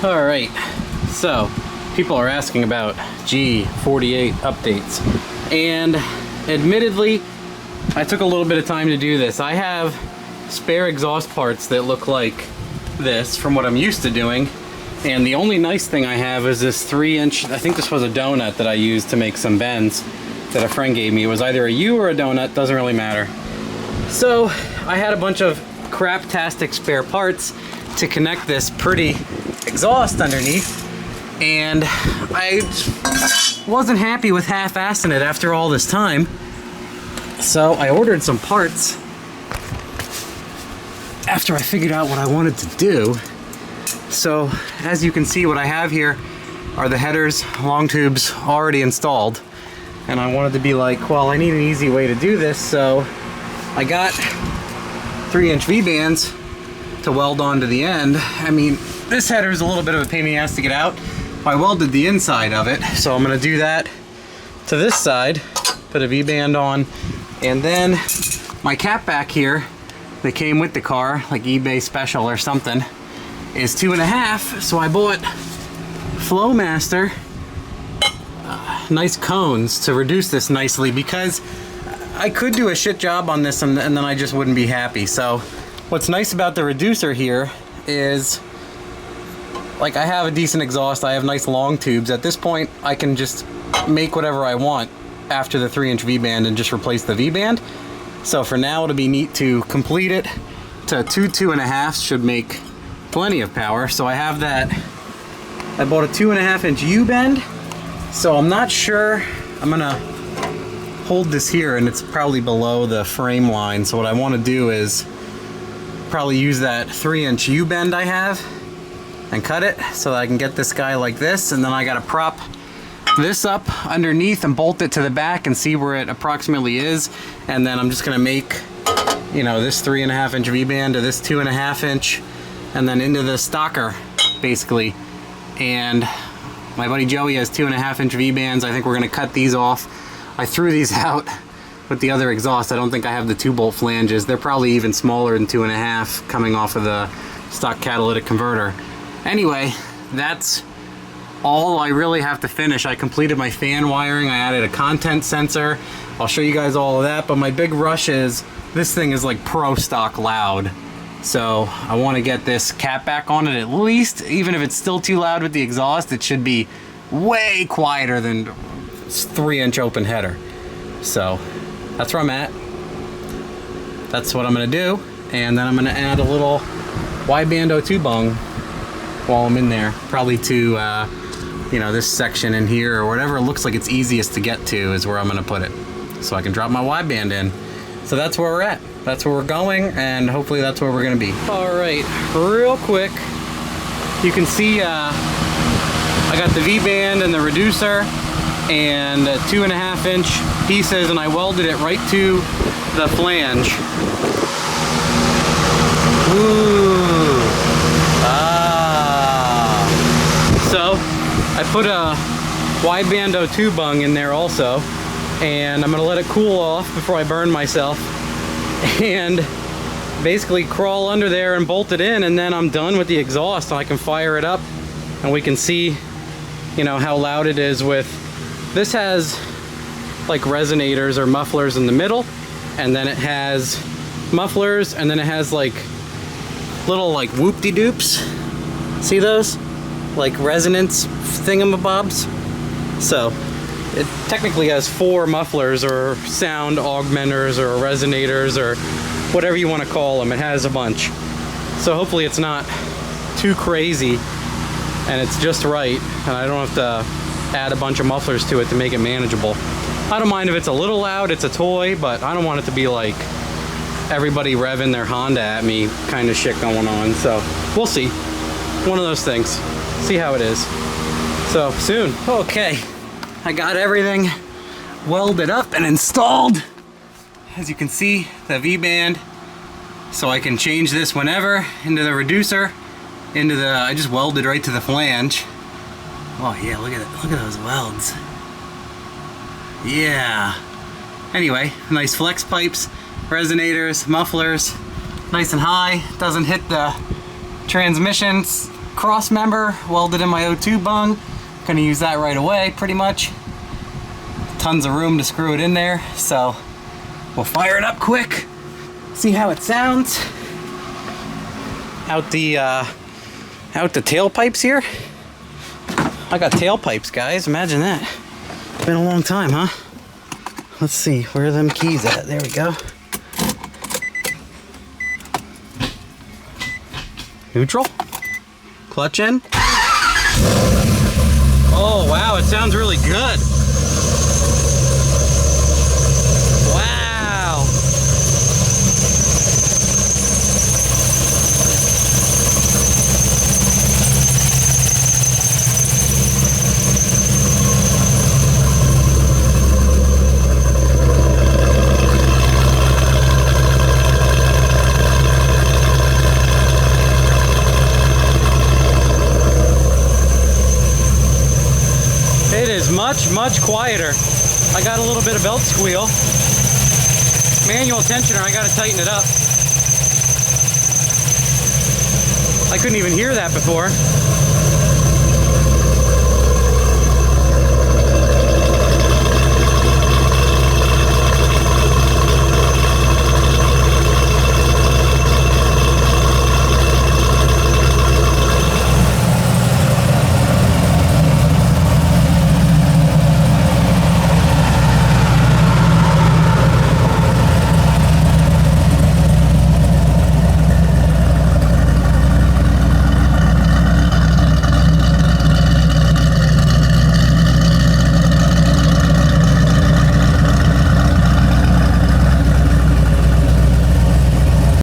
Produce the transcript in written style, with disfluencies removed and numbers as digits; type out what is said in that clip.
All right, so people are asking about G48 updates, and admittedly, I took a little bit of time to do this. I have spare exhaust parts that look like this from what I'm used to doing, and the only nice thing I have is this 3-inch, I think this was a donut that I used to make some bends that a friend gave me. It was either a U or a donut, doesn't really matter. So I had a bunch of crap-tastic spare parts to connect this pretty exhaust underneath, and I wasn't happy with half-assing it after all this time. So I ordered some parts after I figured out what I wanted to do. So as you can see, what I have here are the headers, long tubes already installed, and I wanted to be like, well, I need an easy way to do this, so I got 3-inch V-bands to weld onto the end. I mean, this header is a little bit of a pain in the ass to get out. I welded the inside of it, so I'm going to do that to this side, put a V-band on, and then my cap back here that came with the car, like eBay special or something, is 2.5, so I bought Flowmaster nice cones to reduce this nicely, because I could do a shit job on this and then I just wouldn't be happy. So what's nice about the reducer here is, like, I have a decent exhaust, I have nice long tubes. At this point I can just make whatever I want after the 3-inch V-band and just replace the V-band. So for now it'll be neat to complete it to 2.5 should make plenty of power. So I have that. I bought a 2.5-inch U-bend, so I'm not sure. I'm gonna hold this here and it's probably below the frame line, so what I want to do is probably use that 3-inch U-bend I have and cut it so that I can get this guy like this, and then I gotta prop this up underneath and bolt it to the back and see where it approximately is, and then I'm just gonna make, you know, this 3.5-inch V-band to this 2.5-inch and then into the stocker basically. And my buddy Joey has 2.5-inch V-bands. I think we're gonna cut these off. I threw these out with the other exhaust. I don't think I have the 2-bolt flanges. They're probably even smaller than 2.5 coming off of the stock catalytic converter. Anyway, that's all I really have to finish. I completed my fan wiring. I added a content sensor. I'll show you guys all of that, but my big rush is this thing is like pro stock loud. So I want to get this cap back on it at least. Even if it's still too loud with the exhaust, it should be way quieter than 3-inch open header. So that's where I'm at. That's what I'm gonna do. And then I'm gonna add a little wideband O2 bung while I'm in there. Probably to, you know, this section in here or whatever it looks like it's easiest to get to is where I'm gonna put it. So I can drop my wideband in. So that's where we're at. That's where we're going, and hopefully that's where we're gonna be. All right, real quick, you can see I got the V-band and the reducer and 2.5-inch pieces, and I welded it right to the flange. Ooh. Ah. So I put a wideband O2 bung in there also, and I'm gonna let it cool off before I burn myself, and basically crawl under there and bolt it in, and then I'm done with the exhaust and I can fire it up and we can see, you know, how loud it is. With this has like resonators or mufflers in the middle, and then it has mufflers, and then it has like little like whoop-de-doops. See those? Like resonance thingamabobs. So it technically has 4 mufflers or sound augmenters or resonators or whatever you want to call them. It has a bunch. So hopefully it's not too crazy and it's just right, and I don't have to add a bunch of mufflers to it to make it manageable. I don't mind if it's a little loud, it's a toy, but I don't want it to be like everybody revving their Honda at me kind of shit going on. So we'll see. One of those things. See how it is. So soon. Okay. I got everything welded up and installed. As you can see, the V-band, so I can change this whenever into the reducer, into the, I just welded right to the flange. Oh yeah, look at it, look at those welds. Yeah. Anyway, nice flex pipes, resonators, mufflers, nice and high, doesn't hit the transmissions cross member welded in my O2 bung. Gonna use that right away, pretty much. Tons of room to screw it in there, so we'll fire it up quick, see how it sounds. Out the tailpipes here. I got tailpipes, guys, imagine that. Been a long time, huh? Let's see, where are them keys at? There we go. Neutral. Clutch in. Oh, wow, it sounds really good. Wow. It is much quieter. I got a little bit of belt squeal. Manual tensioner, I gotta tighten it up. I couldn't even hear that before.